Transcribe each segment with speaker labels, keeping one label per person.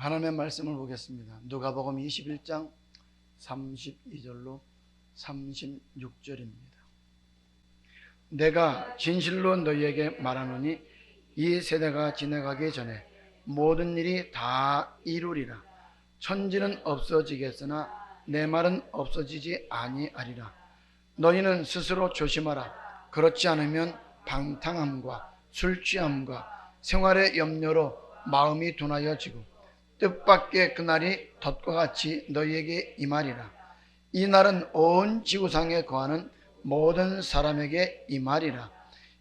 Speaker 1: 하나님의 말씀을 보겠습니다. 누가복음 21장 32절로 36절입니다. 내가 진실로 너희에게 말하노니 이 세대가 지나가기 전에 모든 일이 다 이루리라. 천지는 없어지겠으나 내 말은 없어지지 아니하리라. 너희는 스스로 조심하라. 그렇지 않으면 방탕함과 술취함과 생활의 염려로 마음이 둔하여지고 뜻밖의 그날이 덫과 같이 너희에게 임하리라. 이 날은 온 지구상에 거하는 모든 사람에게 임하리라.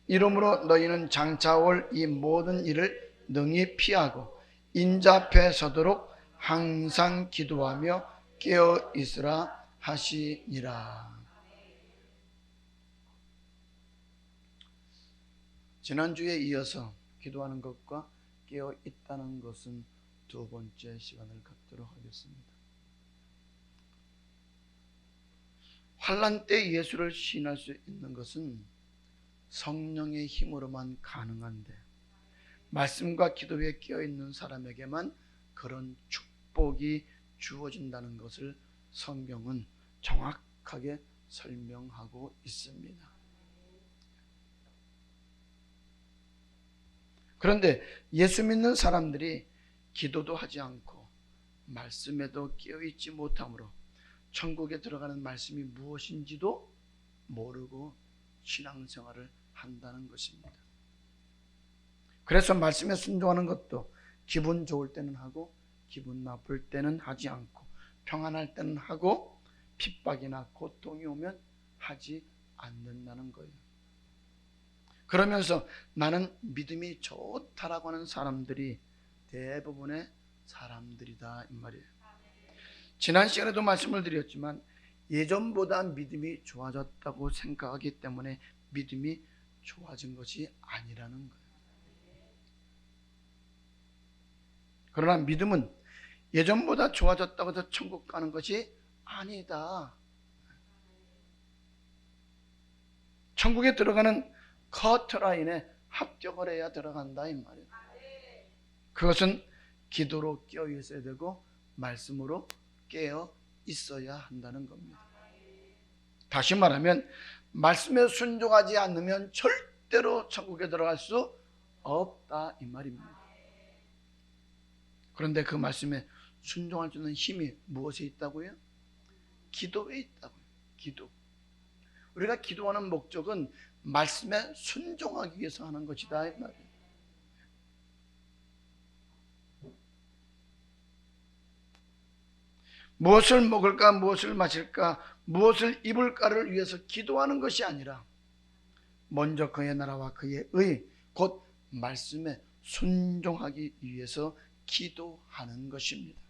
Speaker 1: 이러므로 너희는 장차 올 이 모든 일을 능히 피하고 인자 앞에 서도록 항상 기도하며 깨어 있으라 하시니라. 지난주에 이어서 기도하는 것과 깨어 있다는 것은 두 번째 시간을 갖도록 하겠습니다. 환난 때 예수를 시인할 수 있는 것은 성령의 힘으로만 가능한데, 말씀과 기도에 깨어 있는 사람에게만 그런 축복이 주어진다는 것을 성경은 정확하게 설명하고 있습니다. 그런데 예수 믿는 사람들이 기도도 하지 않고 말씀에도 깨어있지 못하므로 천국에 들어가는 말씀이 무엇인지도 모르고 신앙생활을 한다는 것입니다. 그래서 말씀에 순종하는 것도 기분 좋을 때는 하고 기분 나쁠 때는 하지 않고 평안할 때는 하고 핍박이나 고통이 오면 하지 않는다는 거예요. 그러면서 나는 믿음이 좋다라고 하는 사람들이 대부분의 사람들이다 이 말이에요. 지난 시간에도 말씀을 드렸지만 예전보다 믿음이 좋아졌다고 생각하기 때문에 믿음이 좋아진 것이 아니라는 거예요. 그러나 믿음은 예전보다 좋아졌다고 해서 천국 가는 것이 아니다. 천국에 들어가는 커트라인에 합격을 해야 들어간다 이 말이에요. 그것은 기도로 깨어 있어야 되고 말씀으로 깨어 있어야 한다는 겁니다. 다시 말하면 말씀에 순종하지 않으면 절대로 천국에 들어갈 수 없다 이 말입니다. 그런데 그 말씀에 순종할 수 있는 힘이 무엇에 있다고요? 기도에 있다고요. 기도. 우리가 기도하는 목적은 말씀에 순종하기 위해서 하는 것이다 이 말이에요. 무엇을 먹을까, 무엇을 마실까, 무엇을 입을까를 위해서 기도하는 것이 아니라 먼저 그의 나라와 그의 의, 곧 말씀에 순종하기 위해서 기도하는 것입니다.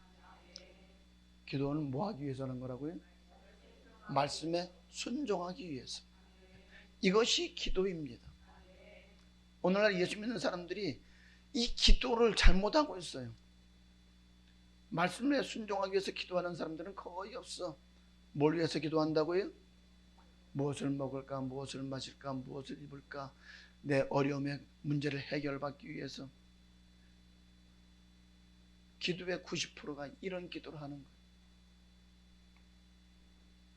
Speaker 1: 기도는 뭐 하기 위해서 하는 거라고요? 말씀에 순종하기 위해서. 이것이 기도입니다. 오늘날 예수 믿는 사람들이 이 기도를 잘못하고 있어요. 말씀에 순종하기 위해서 기도하는 사람들은 거의 없어. 뭘 위해서 기도한다고요? 무엇을 먹을까, 무엇을 마실까, 무엇을 입을까, 내 어려움의 문제를 해결받기 위해서. 기도의 90%가 이런 기도를 하는 거예요.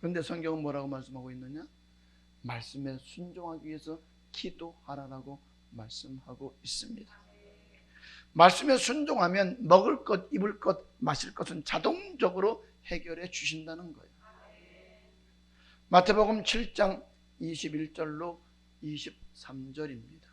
Speaker 1: 그런데 성경은 뭐라고 말씀하고 있느냐? 말씀에 순종하기 위해서 기도하라고 말씀하고 있습니다. 말씀에 순종하면 먹을 것, 입을 것, 마실 것은 자동적으로 해결해 주신다는 거예요. 마태복음 7장 21절로 23절입니다.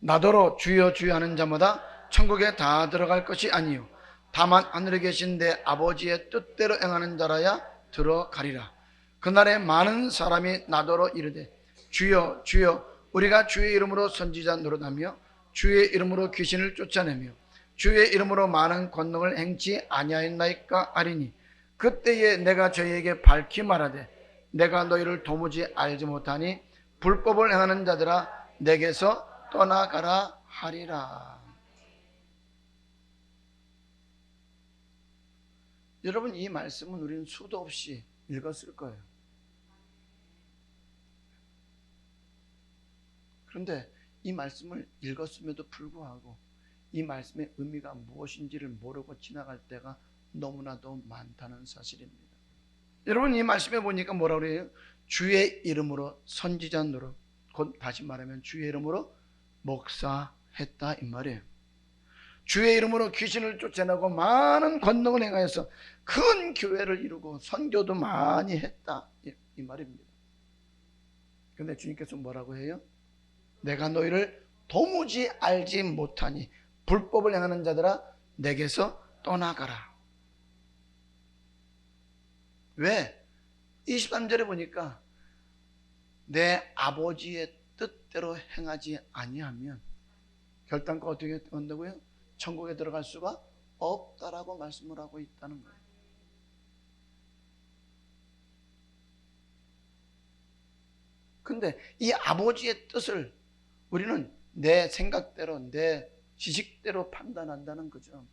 Speaker 1: 나더러 주여 주여 하는 자마다 천국에 다 들어갈 것이 아니요 다만 하늘에 계신 내 아버지의 뜻대로 행하는 자라야 들어가리라. 그날에 많은 사람이 나더러 이르되 주여 주여 우리가 주의 이름으로 선지자 노릇하며 주의 이름으로 귀신을 쫓아내며 주의 이름으로 많은 권능을 행치 아니하였나이까 하리니 그때에 내가 저희에게 밝히 말하되 내가 너희를 도무지 알지 못하니 불법을 행하는 자들아 내게서 떠나가라 하리라. 여러분, 이 말씀은 우리는 수도 없이 읽었을 거예요. 그런데 이 말씀을 읽었음에도 불구하고 이 말씀의 의미가 무엇인지를 모르고 지나갈 때가 너무나도 많다는 사실입니다. 여러분, 이 말씀에 보니까 뭐라고 그래요? 주의 이름으로 선지자 노릇, 곧 다시 말하면 주의 이름으로 목사했다 이 말이에요. 주의 이름으로 귀신을 쫓아내고 많은 권능을 행하여서 큰 교회를 이루고 선교도 많이 했다 이 말입니다. 그런데 주님께서 뭐라고 해요? 내가 너희를 도무지 알지 못하니 불법을 행하는 자들아 내게서 떠나가라. 왜? 23절에 보니까 내 아버지의 뜻대로 행하지 아니하면 결단코 어떻게 한다고요? 천국에 들어갈 수가 없다라고 말씀을 하고 있다는 거예요. 근데 이 아버지의 뜻을 우리는 내 생각대로, 내 지식대로 판단한다는 거죠.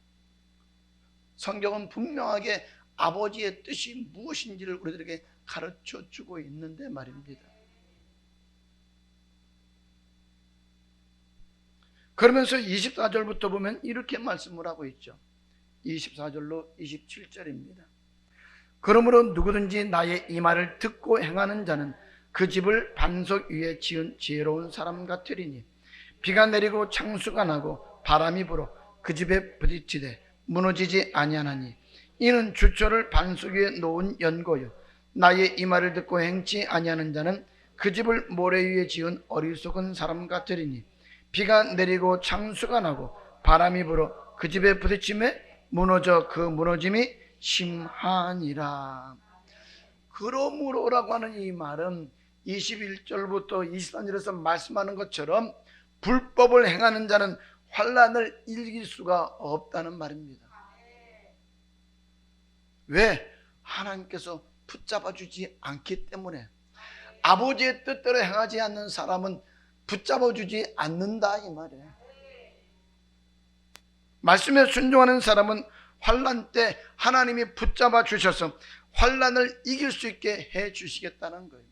Speaker 1: 성경은 분명하게 아버지의 뜻이 무엇인지를 우리들에게 가르쳐 주고 있는데 말입니다. 그러면서 24절부터 보면 이렇게 말씀을 하고 있죠. 24절로 27절입니다. 그러므로 누구든지 나의 이 말을 듣고 행하는 자는 그 집을 반석 위에 지은 지혜로운 사람 같으리니 비가 내리고 창수가 나고 바람이 불어 그 집에 부딪히되 무너지지 아니하나니 이는 주초를 반석 위에 놓은 연고요 나의 이 말을 듣고 행치 아니하는 자는 그 집을 모래 위에 지은 어리석은 사람 같으리니 비가 내리고 창수가 나고 바람이 불어 그 집에 부딪힘에 무너져 그 무너짐이 심하니라. 그러므로라고 하는 이 말은 21절부터 23절에서 말씀하는 것처럼 불법을 행하는 자는 환난을 이길 수가 없다는 말입니다. 왜? 하나님께서 붙잡아 주지 않기 때문에. 아버지의 뜻대로 행하지 않는 사람은 붙잡아 주지 않는다 이 말이에요. 말씀에 순종하는 사람은 환난 때 하나님이 붙잡아 주셔서 환난을 이길 수 있게 해 주시겠다는 거예요.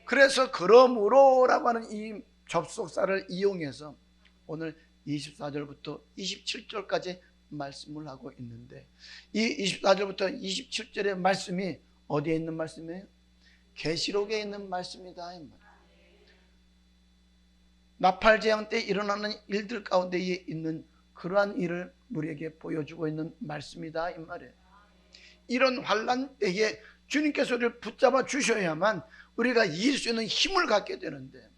Speaker 1: 그래서 그러므로라고 하는 이 접속사를 이용해서 오늘 24절부터 27절까지 말씀을 하고 있는데, 이 24절부터 27절의 말씀이 어디에 있는 말씀이에요? 계시록에 있는 말씀이다 이 말이에요. 나팔재앙 때 일어나는 일들 가운데 있는 그러한 일을 우리에게 보여주고 있는 말씀이다 이 말이에요. 이런 환난 때에 주님께서 우리를 붙잡아 주셔야만 우리가 이길 수 있는 힘을 갖게 되는데,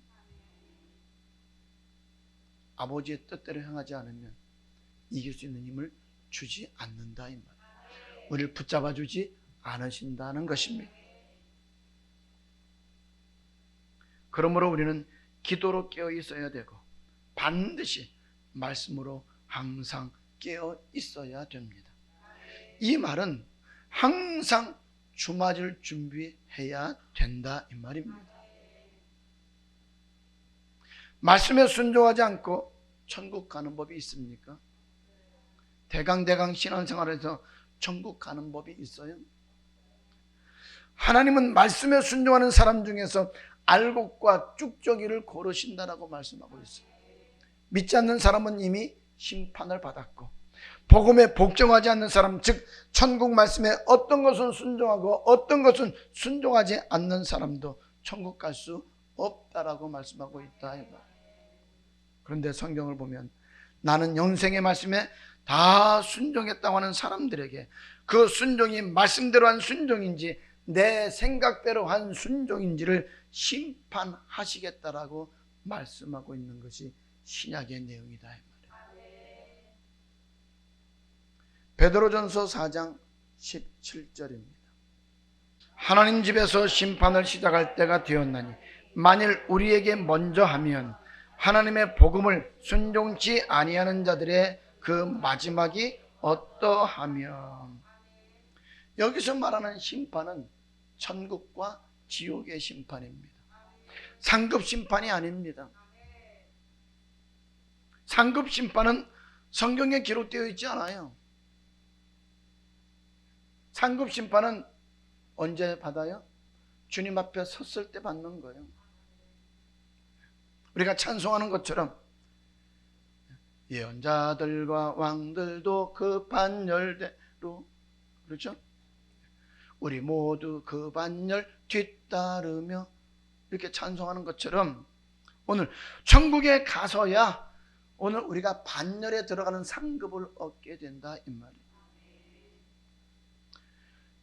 Speaker 1: 아버지의 뜻대로 행하지 않으면 이길 수 있는 힘을 주지 않는다 이 말이에요. 우리를 붙잡아 주지 않으신다는 것입니다. 그러므로 우리는 기도로 깨어 있어야 되고 반드시 말씀으로 항상 깨어 있어야 됩니다. 이 말은 항상 주맞을 준비해야 된다 이 말입니다. 말씀에 순종하지 않고 천국 가는 법이 있습니까? 대강대강 신앙생활에서 천국 가는 법이 있어요? 하나님은 말씀에 순종하는 사람 중에서 알곡과 쭉저기를 고르신다라고 말씀하고 있어요. 믿지 않는 사람은 이미 심판을 받았고, 복음에 복종하지 않는 사람, 즉 천국 말씀에 어떤 것은 순종하고 어떤 것은 순종하지 않는 사람도 천국 갈 수 없다라고 말씀하고 있다. 그런데 성경을 보면 나는 영생의 말씀에 다 순종했다고 하는 사람들에게 그 순종이 말씀대로 한 순종인지 내 생각대로 한 순종인지를 심판하시겠다라고 말씀하고 있는 것이 신약의 내용이다 이 말이에요. 베드로전서 4장 17절입니다. 하나님 집에서 심판을 시작할 때가 되었나니 만일 우리에게 먼저 하면 하나님의 복음을 순종치 아니하는 자들의 그 마지막이 어떠하면. 여기서 말하는 심판은 천국과 지옥의 심판입니다. 상급 심판이 아닙니다. 상급 심판은 성경에 기록되어 있지 않아요. 상급 심판은 언제 받아요? 주님 앞에 섰을 때 받는 거예요. 우리가 찬송하는 것처럼 예언자들과 왕들도 그 반열대로, 그렇죠? 우리 모두 그 반열 뒤따르며 이렇게 찬송하는 것처럼 오늘 천국에 가서야 오늘 우리가 반열에 들어가는 상급을 얻게 된다 이 말이에요.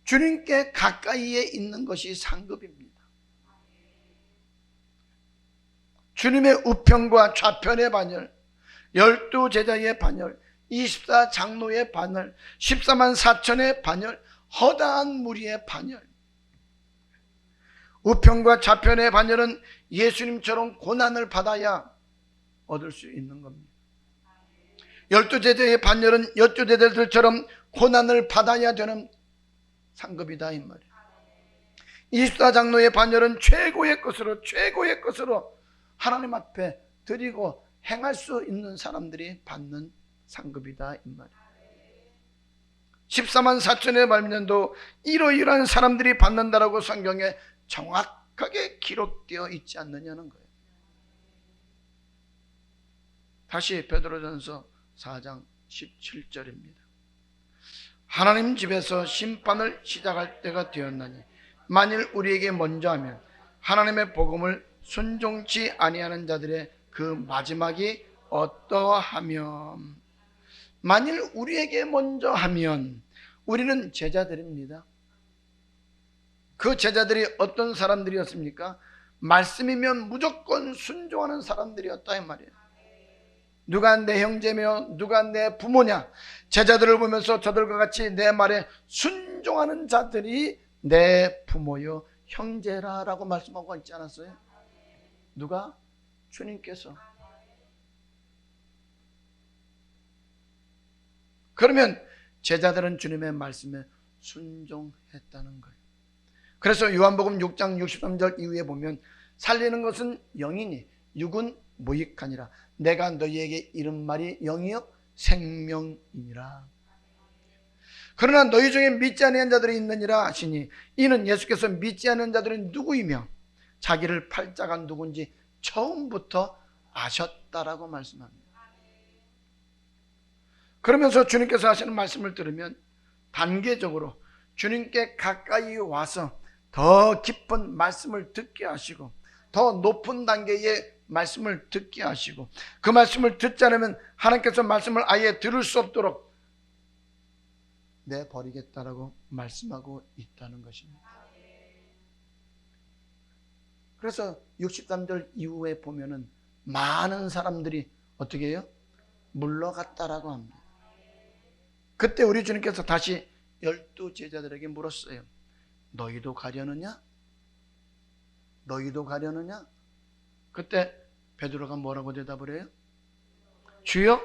Speaker 1: 주님께 가까이에 있는 것이 상급입니다. 주님의 우편과 좌편의 반열, 12제자의 반열, 24장로의 반열, 14만 4천의 반열, 허다한 무리의 반열. 우편과 좌편의 반열은 예수님처럼 고난을 받아야 얻을 수 있는 겁니다. 12제자의 반열은 12제자들처럼 고난을 받아야 되는 상급이다 이 말이에요. 24장로의 반열은 최고의 것으로 하나님 앞에 드리고 행할 수 있는 사람들이 받는 상급이다 이 말이에요. 14만 4천의 반열도 이러이러한 사람들이 받는다라고 성경에 정확하게 기록되어 있지 않느냐는 거예요. 다시 베드로전서 4장 17절입니다. 하나님 집에서 심판을 시작할 때가 되었나니 만일 우리에게 먼저 하면 하나님의 복음을 순종치 아니하는 자들의 그 마지막이 어떠하면, 만일 우리에게 먼저 하면, 우리는 제자들입니다. 그 제자들이 어떤 사람들이었습니까? 말씀이면 무조건 순종하는 사람들이었다 이 말이에요. 누가 내 형제며 누가 내 부모냐, 제자들을 보면서 저들과 같이 내 말에 순종하는 자들이 내 부모요 형제라라고 말씀하고 있지 않았어요? 누가? 주님께서. 그러면 제자들은 주님의 말씀에 순종했다는 거예요. 그래서 요한복음 6장 63절 이후에 보면 살리는 것은 영이니 육은 무익하니라. 내가 너희에게 이른 말이 영이요 생명이니라. 그러나 너희 중에 믿지 않는 자들이 있느니라 하시니, 이는 예수께서 믿지 않는 자들은 누구이며 자기를 팔 자가 누군지 처음부터 아셨다라고 말씀합니다. 그러면서 주님께서 하시는 말씀을 들으면 단계적으로 주님께 가까이 와서 더 깊은 말씀을 듣게 하시고 더 높은 단계의 말씀을 듣게 하시고, 그 말씀을 듣지 않으면 하나님께서 말씀을 아예 들을 수 없도록 내버리겠다라고 말씀하고 있다는 것입니다. 그래서 63절 이후에 보면은 많은 사람들이 어떻게 해요? 물러갔다라고 합니다. 그때 우리 주님께서 다시 12제자들에게 물었어요. 너희도 가려느냐? 너희도 가려느냐? 그때 베드로가 뭐라고 대답을 해요? 주여,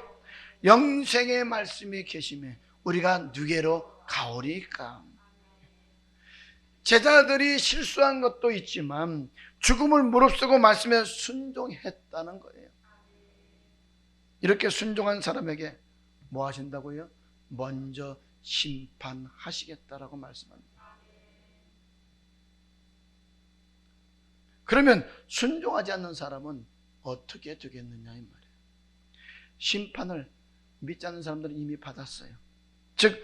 Speaker 1: 영생의 말씀이 계심에 우리가 누게로 가오리까? 제자들이 실수한 것도 있지만 죽음을 무릅쓰고 말씀에 순종했다는 거예요. 이렇게 순종한 사람에게 뭐 하신다고요? 먼저 심판하시겠다라고 말씀합니다. 그러면 순종하지 않는 사람은 어떻게 되겠느냐 이 말이에요. 심판을 믿지 않는 사람들은 이미 받았어요. 즉,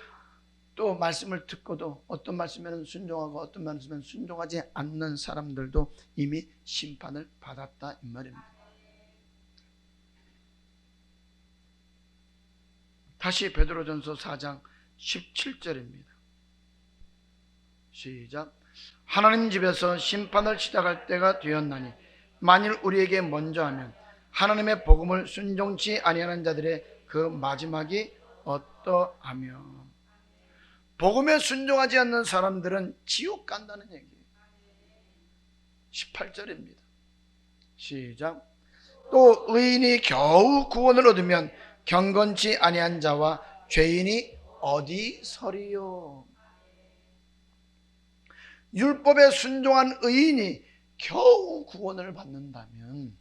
Speaker 1: 또 말씀을 듣고도 어떤 말씀에는 순종하고 어떤 말씀에는 순종하지 않는 사람들도 이미 심판을 받았다 이 말입니다. 다시 베드로전서 4장 17절입니다. 시작. 하나님 집에서 심판을 시작할 때가 되었나니 만일 우리에게 먼저 하면 하나님의 복음을 순종치 아니하는 자들의 그 마지막이 어떠하며. 복음에 순종하지 않는 사람들은 지옥 간다는 얘기예요. 18절입니다. 시작. 또 의인이 겨우 구원을 얻으면 경건치 아니한 자와 죄인이 어디 서리요. 율법에 순종한 의인이 겨우 구원을 받는다면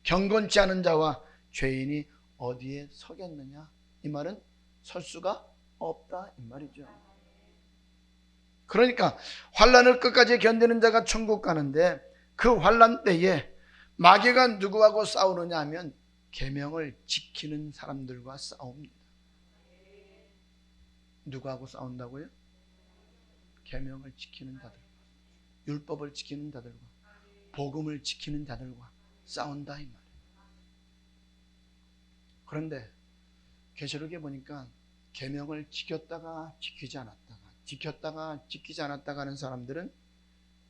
Speaker 1: 경건치 않은 자와 죄인이 어디에 서겠느냐? 이 말은 설 수가 없다 이 말이죠. 그러니까 환난을 끝까지 견디는 자가 천국 가는데 그 환난 때에 마귀가 누구하고 싸우느냐 하면 계명을 지키는 사람들과 싸웁니다. 누구하고 싸운다고요? 계명을 지키는 자들, 율법을 지키는 자들과 복음을 지키는 자들과 싸운다 이 말이에요. 그런데 계시록에 보니까 계명을 지켰다가 지키지 않았다가, 지켰다가 지키지 않았다가 하는 사람들은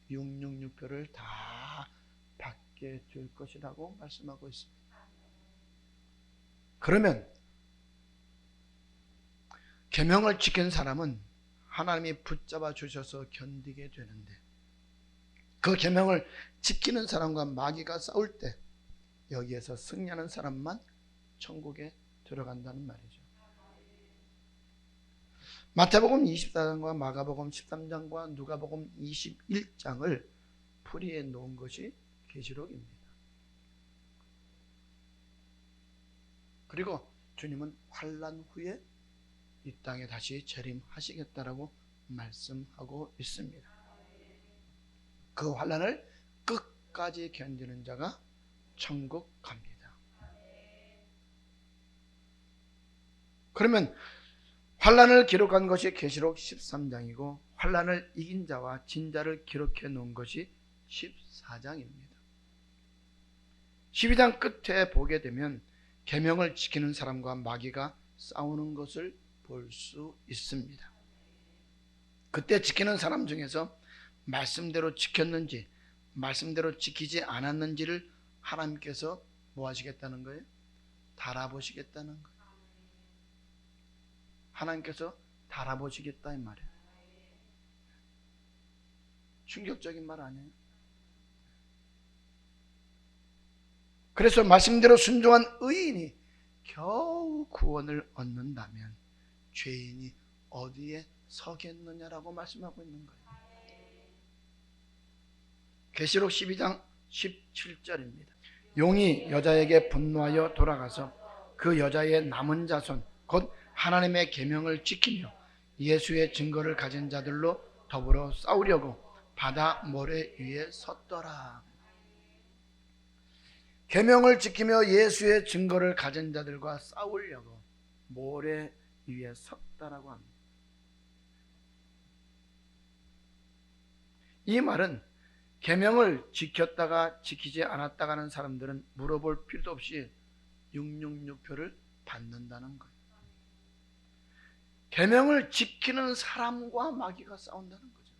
Speaker 1: 666표를 다 받게 될 것이라고 말씀하고 있습니다. 그러면 계명을 지킨 사람은 하나님이 붙잡아 주셔서 견디게 되는데, 그 계명을 지키는 사람과 마귀가 싸울 때 여기에서 승리하는 사람만 천국에 들어간다는 말이죠. 마태복음 24장과 마가복음 13장과 누가복음 21장을 풀이해 놓은 것이 계시록입니다. 그리고 주님은 환난 후에 이 땅에 다시 재림하시겠다라고 말씀하고 있습니다. 그 환난을 끝까지 견디는 자가 천국 갑니다. 그러면 환난을 기록한 것이 계시록 13장이고 환난을 이긴 자와 진 자를 기록해 놓은 것이 14장입니다. 12장 끝에 보게 되면 계명을 지키는 사람과 마귀가 싸우는 것을 볼 수 있습니다. 그때 지키는 사람 중에서 말씀대로 지켰는지 말씀대로 지키지 않았는지를 하나님께서 뭐 하시겠다는 거예요? 달아보시겠다는 거예요. 하나님께서 달아보시겠다 이 말이에요. 충격적인 말 아니에요? 그래서 말씀대로 순종한 의인이 겨우 구원을 얻는다면 죄인이 어디에 서겠느냐라고 말씀하고 있는 거예요. 계시록 12장 17절입니다. 용이 여자에게 분노하여 돌아가서 그 여자의 남은 자손 곧 하나님의 계명을 지키며 예수의 증거를 가진 자들로 더불어 싸우려고 바다 모래 위에 섰더라. 계명을 지키며 예수의 증거를 가진 자들과 싸우려고 모래 위에 섰다라고 합니다. 이 말은 계명을 지켰다가 지키지 않았다가 하는 사람들은 물어볼 필요도 없이 666표를 받는다는 거예요. 계명을 지키는 사람과 마귀가 싸운다는 거죠.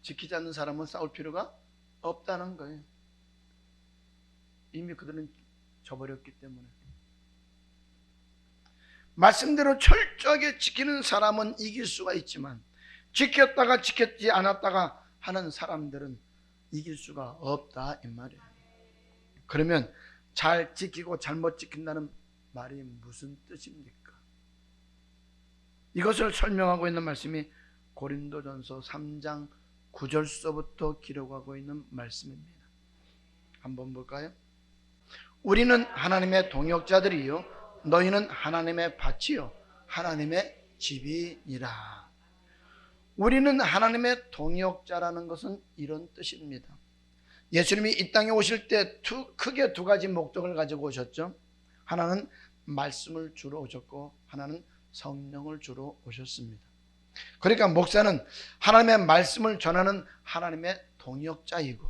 Speaker 1: 지키지 않는 사람은 싸울 필요가 없다는 거예요. 이미 그들은 져버렸기 때문에. 말씀대로 철저하게 지키는 사람은 이길 수가 있지만 지켰다가 지켰지 않았다가 하는 사람들은 이길 수가 없다 이 말이에요. 그러면 잘 지키고 잘못 지킨다는 말이 무슨 뜻입니까? 이것을 설명하고 있는 말씀이 고린도전서 3장 9절서부터 기록하고 있는 말씀입니다. 한번 볼까요? 우리는 하나님의 동역자들이요 너희는 하나님의 밭이요 하나님의 집이니라. 우리는 하나님의 동역자라는 것은 이런 뜻입니다. 예수님이 이 땅에 오실 때 크게 두 가지 목적을 가지고 오셨죠. 하나는 말씀을 주러 오셨고 하나는 성령을 주러 오셨습니다. 그러니까 목사는 하나님의 말씀을 전하는 하나님의 동역자이고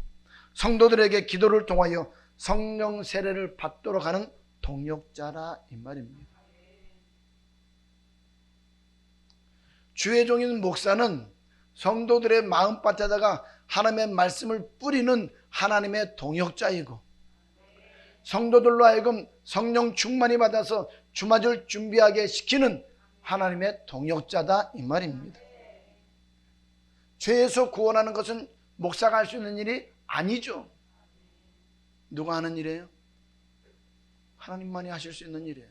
Speaker 1: 성도들에게 기도를 통하여 성령 세례를 받도록 하는 동역자라 이 말입니다. 주의 종인 목사는 성도들의 마음밭에다가 하나님의 말씀을 뿌리는 하나님의 동역자이고 성도들로 하여금 성령 충만히 받아서 주맞을 준비하게 시키는 하나님의 동역자다 이 말입니다. 죄에서 구원하는 것은 목사가 할 수 있는 일이 아니죠. 누가 하는 일이에요? 하나님만이 하실 수 있는 일이에요.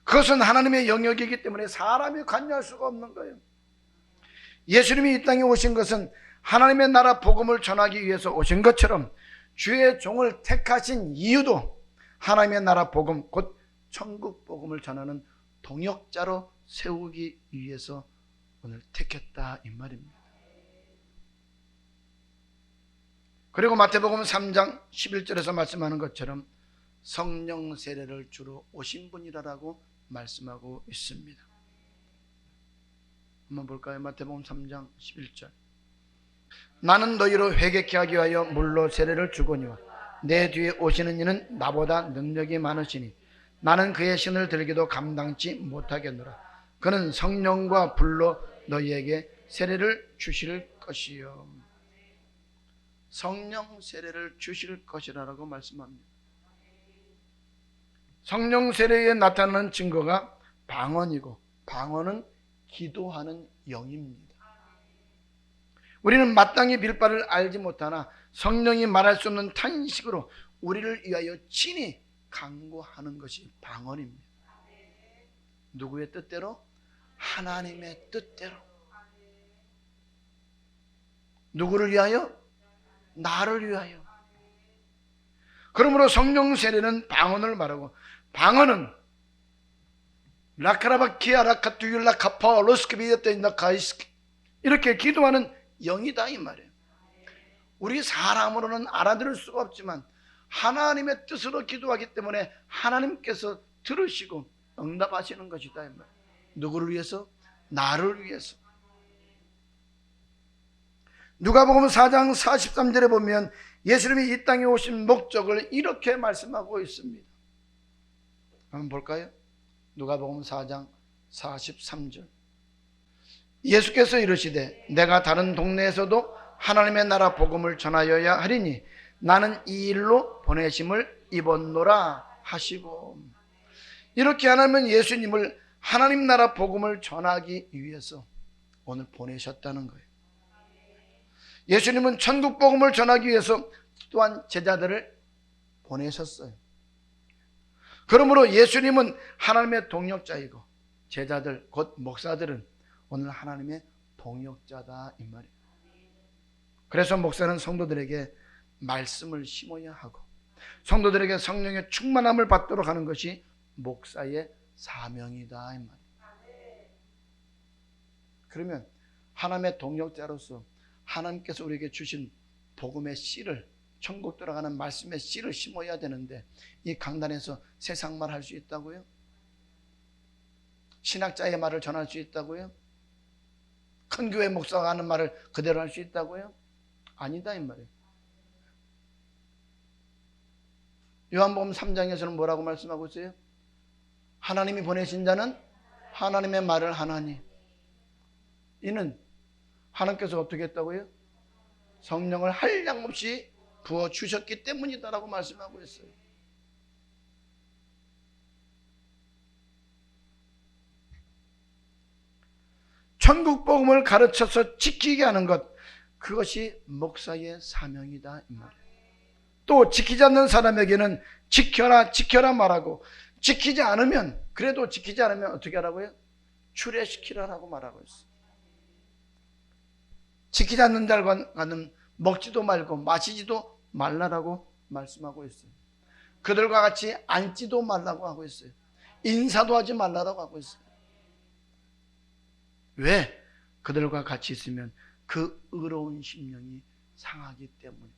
Speaker 1: 그것은 하나님의 영역이기 때문에 사람이 관여할 수가 없는 거예요. 예수님이 이 땅에 오신 것은 하나님의 나라 복음을 전하기 위해서 오신 것처럼 주의 종을 택하신 이유도 하나님의 나라 복음 곧 천국 복음을 전하는 동역자로 세우기 위해서 오늘 택했다 이 말입니다. 그리고 마태복음 3장 11절에서 말씀하는 것처럼 성령 세례를 주러 오신 분이라고 말씀하고 있습니다. 한번 볼까요? 마태복음 3장 11절. 나는 너희로 회개케 하기 위하여 물로 세례를 주거니와 내 뒤에 오시는 이는 나보다 능력이 많으시니 나는 그의 신을 들기도 감당치 못하겠노라. 그는 성령과 불로 너희에게 세례를 주실 것이요. 성령 세례를 주실 것이라고 말씀합니다. 성령 세례에 나타나는 증거가 방언이고, 방언은 기도하는 영입니다. 우리는 마땅히 빌바를 알지 못하나 성령이 말할 수 없는 탄식으로 우리를 위하여 친히 간구하는 것이 방언입니다. 누구의 뜻대로? 하나님의 뜻대로. 누구를 위하여? 나를 위하여. 그러므로 성령 세례는 방언을 말하고, 방언은 라카라바키아라카투율라카파 로스키비였다인다카이스키 이렇게 기도하는 영이다 이 말이에요. 우리 사람으로는 알아들을 수가 없지만 하나님의 뜻으로 기도하기 때문에 하나님께서 들으시고 응답하시는 것이다 이 말이에요. 누구를 위해서? 나를 위해서. 누가복음 4장 43절에 보면 예수님이 이 땅에 오신 목적을 이렇게 말씀하고 있습니다. 한번 볼까요? 누가복음 4장 43절. 예수께서 이르시되 내가 다른 동네에서도 하나님의 나라 복음을 전하여야 하리니 나는 이 일로 보내심을 입었노라 하시고, 이렇게 하나님은 예수님을 하나님 나라 복음을 전하기 위해서 오늘 보내셨다는 거예요. 예수님은 천국 복음을 전하기 위해서 또한 제자들을 보내셨어요. 그러므로 예수님은 하나님의 동역자이고 제자들 곧 목사들은 오늘 하나님의 동역자다 이 말이에요. 그래서 목사는 성도들에게 말씀을 심어야 하고 성도들에게 성령의 충만함을 받도록 하는 것이 목사의 사명이다 이 말이에요. 그러면 하나님의 동역자로서 하나님께서 우리에게 주신 복음의 씨를, 천국 들어가는 말씀의 씨를 심어야 되는데 이 강단에서 세상 말 할 수 있다고요? 신학자의 말을 전할 수 있다고요? 큰 교회 목사가 하는 말을 그대로 할 수 있다고요? 아니다 이 말이에요. 요한복음 3장에서는 뭐라고 말씀하고 있어요? 하나님이 보내신 자는 하나님의 말을 하나니, 이는 하나님께서 어떻게 했다고요? 성령을 한량없이 부어주셨기 때문이다라고 말씀하고 있어요. 천국 복음을 가르쳐서 지키게 하는 것, 그것이 목사의 사명이다 이 말이에요. 또 지키지 않는 사람에게는 지켜라 지켜라 말하고, 지키지 않으면, 그래도 지키지 않으면 어떻게 하라고요? 추례시키라라고 말하고 있어요. 지키지 않는 자들과는 먹지도 말고 마시지도 말라라고 말씀하고 있어요. 그들과 같이 앉지도 말라고 하고 있어요. 인사도 하지 말라라고 하고 있어요. 왜? 그들과 같이 있으면 그 의로운 심령이 상하기 때문에.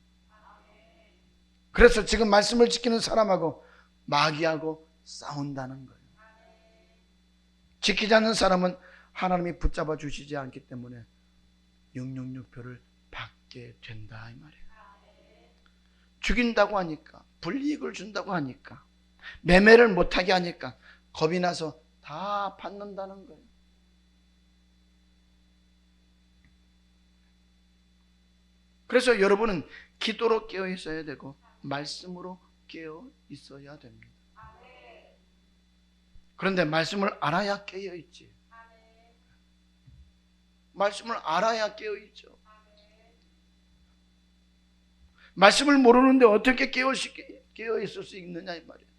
Speaker 1: 그래서 지금 말씀을 지키는 사람하고 마귀하고 싸운다는 거예요. 지키지 않는 사람은 하나님이 붙잡아 주시지 않기 때문에 666표를 받게 된다 이 말이에요. 죽인다고 하니까, 불이익을 준다고 하니까, 매매를 못하게 하니까 겁이 나서 다 받는다는 거예요. 그래서 여러분은 기도로 깨어 있어야 되고 말씀으로 깨어 있어야 됩니다. 그런데 말씀을 알아야 깨어 있지. 말씀을 알아야 깨어 있죠. 말씀을 모르는데 어떻게 깨어 있을 수 있느냐 이 말이에요.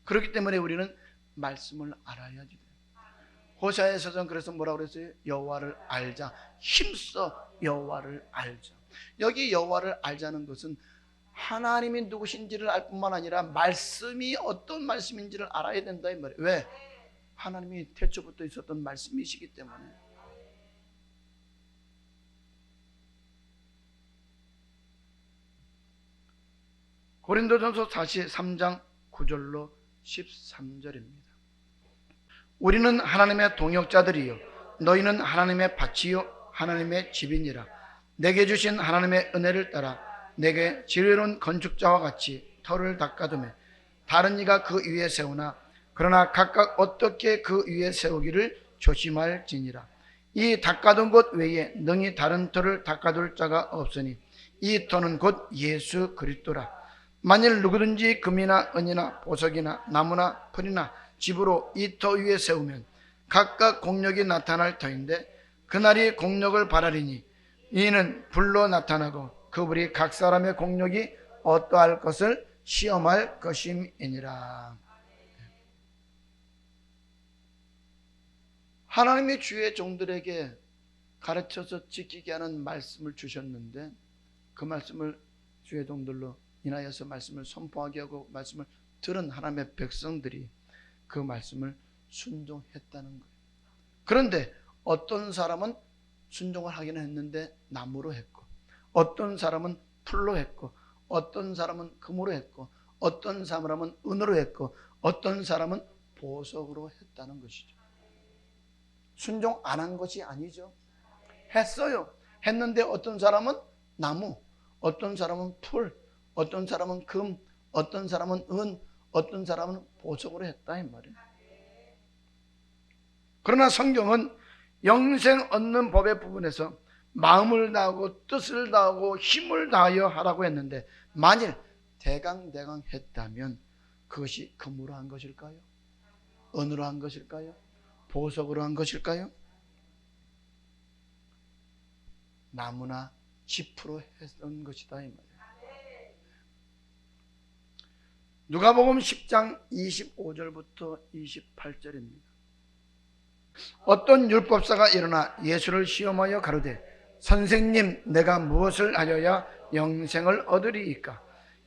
Speaker 1: 그렇기 때문에 우리는 말씀을 알아야지 돼요. 호세아에서는 그래서 뭐라고 그랬어요? 여호와를 알자, 힘써 여호와를 알자. 여기 여호와를 알자는 것은 하나님이 누구신지를 알 뿐만 아니라 말씀이 어떤 말씀인지를 알아야 된다 이 말이에요. 왜? 하나님이 태초부터 있었던 말씀이시기 때문에. 고린도전서 다시 3장 9절로 13절입니다. 우리는 하나님의 동역자들이요 너희는 하나님의 밭이요 하나님의 집이니라. 내게 주신 하나님의 은혜를 따라 내게 지혜로운 건축자와 같이 터를 닦아두매 다른 이가 그 위에 세우나 그러나 각각 어떻게 그 위에 세우기를 조심할지니라. 이 닦아둔 곳 외에 능히 다른 터를 닦아둘 자가 없으니 이 터는 곧 예수 그리스도라. 만일 누구든지 금이나 은이나 보석이나 나무나 풀이나 집으로 이 터 위에 세우면 각각 공력이 나타날 터인데 그날이 공력을 발하리니 이는 불로 나타나고 그 불이 각 사람의 공력이 어떠할 것을 시험할 것임이니라. 하나님이 주의 종들에게 가르쳐서 지키게 하는 말씀을 주셨는데 그 말씀을 주의 종들로 인하여서 말씀을 선포하게 하고 말씀을 들은 하나님의 백성들이 그 말씀을 순종했다는 거예요. 그런데 어떤 사람은 순종을 하기는 했는데 나무로 했고, 어떤 사람은 풀로 했고, 어떤 사람은 금으로 했고, 어떤 사람은 은으로 했고, 어떤 사람은 보석으로 했다는 것이죠. 순종 안 한 것이 아니죠. 했어요. 했는데 어떤 사람은 나무, 어떤 사람은 풀, 어떤 사람은 금, 어떤 사람은 은, 어떤 사람은 보석으로 했다 이 말이에요. 그러나 성경은 영생 얻는 법의 부분에서 마음을 다하고 뜻을 다하고 힘을 다하여 하라고 했는데 만일 대강대강 했다면 그것이 금으로 한 것일까요? 은으로 한 것일까요? 보석으로 한 것일까요? 나무나 짚으로 했던 것이다 이 말이에요. 누가복음 10장 25절부터 28절입니다. 어떤 율법사가 일어나 예수를 시험하여 가로되 선생님 내가 무엇을 하여야 영생을 얻으리이까?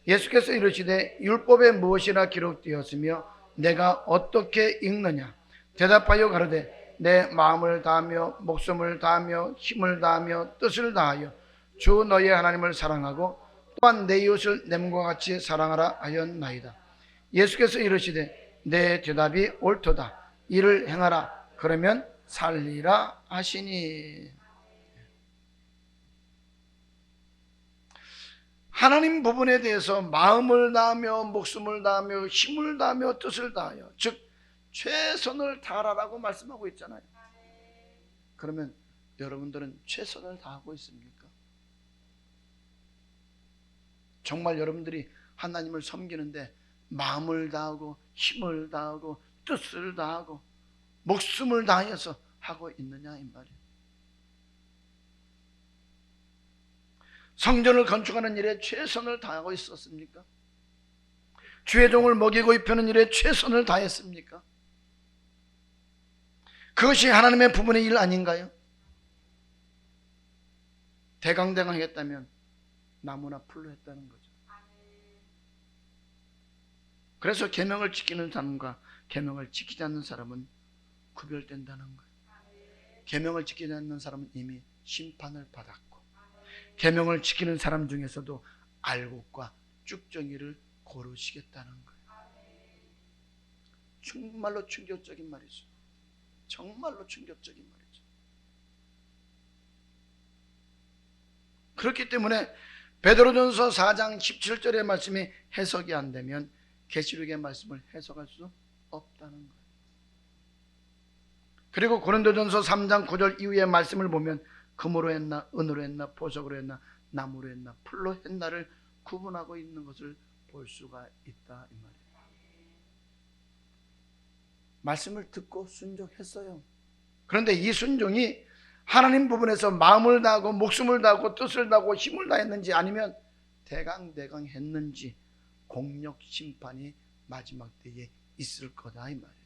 Speaker 1: 예수께서 이르시되 율법에 무엇이라 기록되었으며 내가 어떻게 읽느냐? 대답하여 가로되 내 마음을 다하며 목숨을 다하며 힘을 다하며 뜻을 다하여 주 너의 하나님을 사랑하고 또한 내 이웃을 내 몸과 같이 사랑하라 하였나이다. 예수께서 이르시되 내 대답이 옳도다. 이를 행하라. 그러면 살리라 하시니. 하나님 부분에 대해서 마음을 다하며 목숨을 다하며 힘을 다하며 뜻을 다하여 즉 최선을 다하라고 말씀하고 있잖아요. 그러면 여러분들은 최선을 다하고 있습니까? 정말 여러분들이 하나님을 섬기는데 마음을 다하고 힘을 다하고 뜻을 다하고 목숨을 다해서 하고 있느냐 이 말이에요. 성전을 건축하는 일에 최선을 다하고 있었습니까? 주의 종을 먹이고 입히는 일에 최선을 다했습니까? 그것이 하나님의 부분의 일 아닌가요? 대강대강 했다면 나무나 풀로 했다는 거죠. 그래서 계명을 지키는 사람과 계명을 지키지 않는 사람은 구별된다는 거예요. 계명을 지키지 않는 사람은 이미 심판을 받았고 계명을 지키는 사람 중에서도 알곡과 쭉정이를 고르시겠다는 거예요. 정말로 충격적인 말이죠. 정말로 충격적인 말이죠. 그렇기 때문에 베드로전서 4장 17절의 말씀이 해석이 안 되면 계시록의 말씀을 해석할 수 없다는 거예요. 그리고 고린도전서 3장 9절 이후의 말씀을 보면 금으로 했나 은으로 했나 보석으로 했나 나무로 했나 풀로 했나를 구분하고 있는 것을 볼 수가 있다 이 말이에요. 말씀을 듣고 순종했어요. 그런데 이 순종이 하나님 부분에서 마음을 다하고 목숨을 다하고 뜻을 다하고 힘을 다했는지 아니면 대강대강 했는지 공력 심판이 마지막 때에 있을 거다 이 말이에요.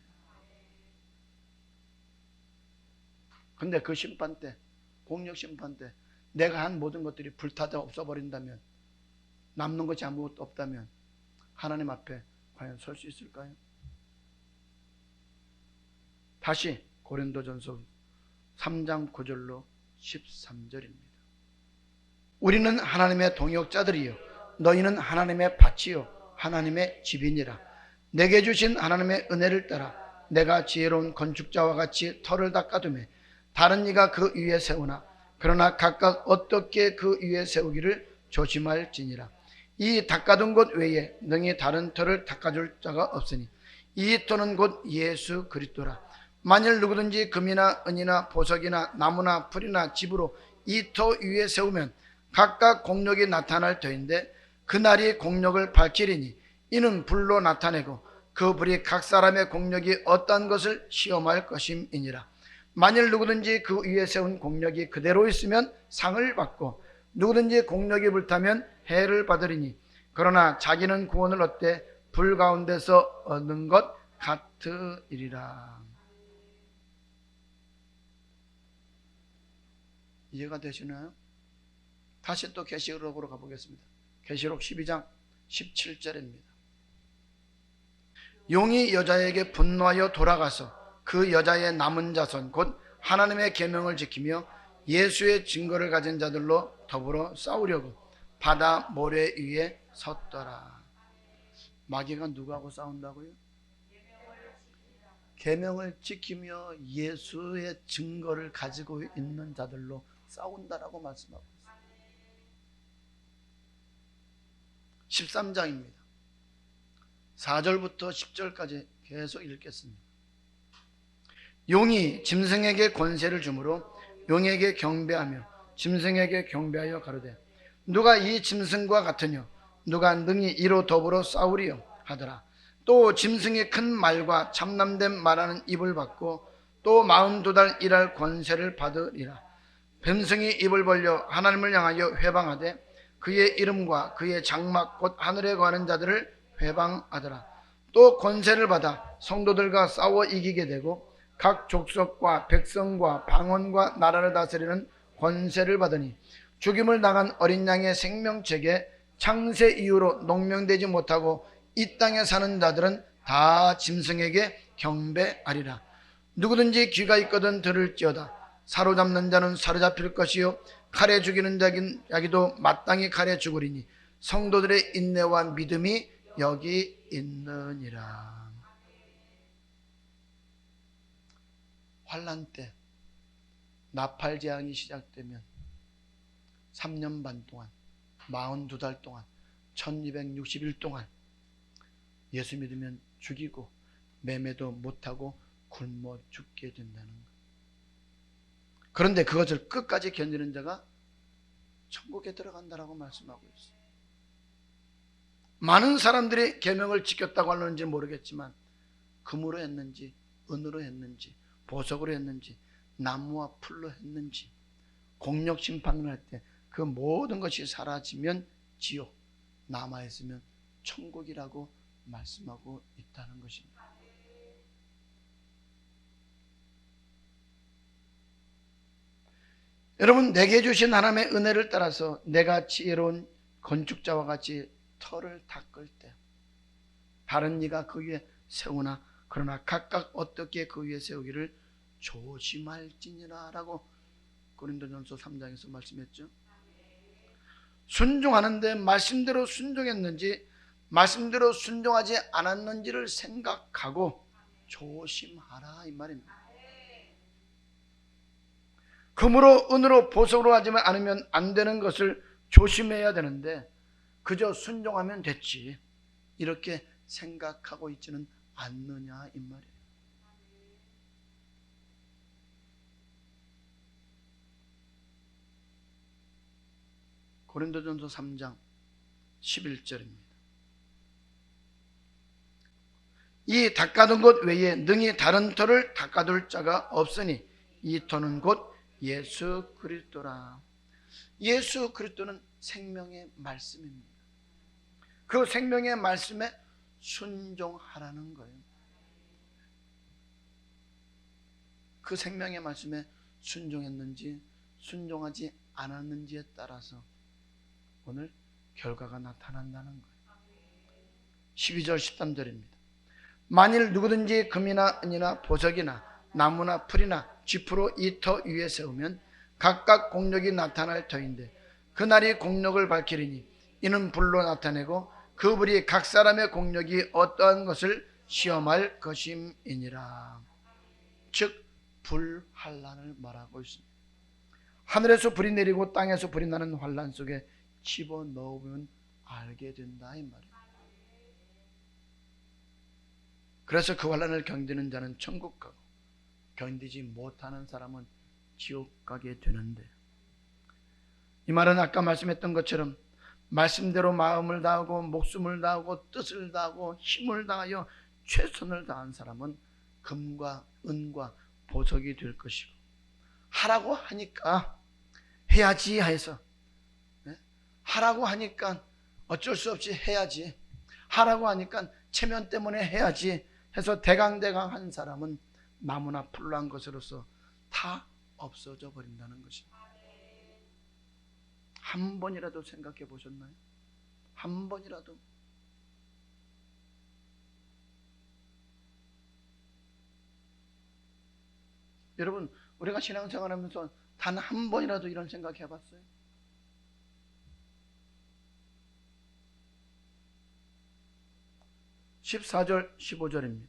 Speaker 1: 근데 그 심판 때, 공력 심판 때 내가 한 모든 것들이 불타다 없어버린다면, 남는 것이 아무것도 없다면 하나님 앞에 과연 설 수 있을까요? 다시 고린도전서 3장 9절로 13절입니다. 우리는 하나님의 동역자들이요 너희는 하나님의 밭이요 하나님의 집이니라. 내게 주신 하나님의 은혜를 따라 내가 지혜로운 건축자와 같이 터를 닦아두매 다른 이가 그 위에 세우나 그러나 각각 어떻게 그 위에 세우기를 조심할지니라. 이 닦아둔 곳 외에 능히 다른 터를 닦아줄 자가 없으니 이 터는 곧 예수 그리스도라. 만일 누구든지 금이나 은이나 보석이나 나무나 풀이나 집으로 이 터 위에 세우면 각각 공력이 나타날 터인데 그날이 공력을 밝히리니 이는 불로 나타내고 그 불이 각 사람의 공력이 어떠한 것을 시험할 것임이니라. 만일 누구든지 그 위에 세운 공력이 그대로 있으면 상을 받고 누구든지 공력이 불타면 해를 받으리니 그러나 자기는 구원을 얻되 불 가운데서 얻는 것 같으리라. 이해가 되시나요? 다시 또 계시록으로 가보겠습니다. 계시록 12장 17절입니다. 용이 여자에게 분노하여 돌아가서 그 여자의 남은 자손 곧 하나님의 계명을 지키며 예수의 증거를 가진 자들로 더불어 싸우려고 바다 모래 위에 섰더라. 마귀가 누구하고 싸운다고요? 계명을 지키며 예수의 증거를 가지고 있는 자들로 싸운다라고 말씀하고 있습니다. 13장입니다. 4절부터 10절까지 계속 읽겠습니다. 용이 짐승에게 권세를 주므로 용에게 경배하며 짐승에게 경배하여 가로되 누가 이 짐승과 같으뇨 누가 능히 이로 더불어 싸우리요 하더라. 또 짐승이 큰 말과 참남된 말하는 입을 받고 또 42달 일할 권세를 받으리라. 뱀승이 입을 벌려 하나님을 향하여 회방하되 그의 이름과 그의 장막 곧 하늘에 거하는 자들을 회방하더라. 또 권세를 받아 성도들과 싸워 이기게 되고 각 족속과 백성과 방언과 나라를 다스리는 권세를 받으니 죽임을 당한 어린 양의 생명책에 창세 이후로 농명되지 못하고 이 땅에 사는 자들은 다 짐승에게 경배하리라. 누구든지 귀가 있거든 들을지어다. 사로잡는 자는 사로잡힐 것이요 칼에 죽이는 자기도 마땅히 칼에 죽으리니 성도들의 인내와 믿음이 여기 있느니라. 환난 때 나팔 재앙이 시작되면 3년 반 동안 42달 동안 1260일 동안 예수 믿으면 죽이고 매매도 못하고 굶어 죽게 된다는 것. 그런데 그것을 끝까지 견디는 자가 천국에 들어간다라고 말씀하고 있어요. 많은 사람들이 계명을 지켰다고 하는지 모르겠지만 금으로 했는지 은으로 했는지 보석으로 했는지 나무와 풀로 했는지 공력 심판을 할 때 그 모든 것이 사라지면 지옥, 남아있으면 천국이라고 말씀하고 있다는 것입니다. 여러분, 내게 주신 하나님의 은혜를 따라서 내가 지혜로운 건축자와 같이 터를 닦을 때 다른 이가 그 위에 세우나 그러나 각각 어떻게 그 위에 세우기를 조심할지니라 라고 고린도전서 3장에서 말씀했죠. 순종하는데 말씀대로 순종했는지 말씀대로 순종하지 않았는지를 생각하고 조심하라 이 말입니다. 금으로 은으로 보석으로 하지 않으면 안 되는 것을 조심해야 되는데 그저 순종하면 됐지 이렇게 생각하고 있지는 않느냐 이 말이에요. 고린도전서 3장 11절입니다. 이 닦아둔 것 외에 능히 다른 터를 닦아둘 자가 없으니 이 터는 곧 예수 그리스도라. 예수 그리스도는 생명의 말씀입니다. 그 생명의 말씀에 순종하라는 거예요. 그 생명의 말씀에 순종했는지 순종하지 않았는지에 따라서 오늘 결과가 나타난다는 거예요. 12절 13절입니다. 만일 누구든지 금이나 은이나 보석이나 나무나 풀이나 쥐프로 이 터 위에 세우면 각각 공력이 나타날 터인데 그날이 공력을 밝히리니 이는 불로 나타내고 그 불이 각 사람의 공력이 어떠한 것을 시험할 것임이니라. 즉 불환란을 말하고 있습니다. 하늘에서 불이 내리고 땅에서 불이 나는 환란 속에 집어넣으면 알게 된다 이 말이에요. 그래서 그 환란을 견디는 자는 천국 가고 견디지 못하는 사람은 지옥 가게 되는데, 이 말은 아까 말씀했던 것처럼 말씀대로 마음을 다하고 목숨을 다하고 뜻을 다하고 힘을 다하여 최선을 다한 사람은 금과 은과 보석이 될 것이고, 하라고 하니까 해야지 해서, 하라고 하니까 어쩔 수 없이 해야지, 하라고 하니까 체면 때문에 해야지 해서 대강대강 한 사람은 나무나 풀로 한 것으로서 다 없어져 버린다는 것입니다. 한 번이라도 생각해 보셨나요? 한 번이라도? 여러분, 우리가 신앙생활하면서 단 한 번이라도 이런 생각 해봤어요? (14절) (15절입니다)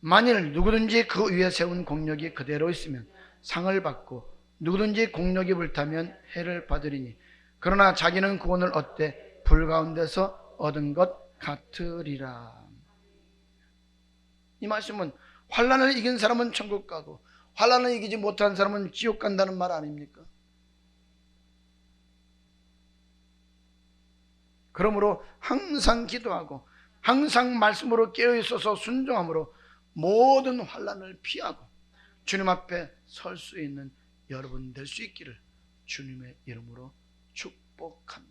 Speaker 1: 만일 누구든지 그 위에 세운 공력이 그대로 있으면 상을 받고 누구든지 공력이 불타면 해를 받으리니 그러나 자기는 구원을 얻되 불 가운데서 얻은 것 같으리라. 이 말씀은 환난을 이긴 사람은 천국 가고 환난을 이기지 못한 사람은 지옥 간다는 말 아닙니까? 그러므로 항상 기도하고 항상 말씀으로 깨어있어서 순종함으로 모든 환난을 피하고 주님 앞에 설 수 있는 여러분 될 수 있기를 주님의 이름으로 축복합니다.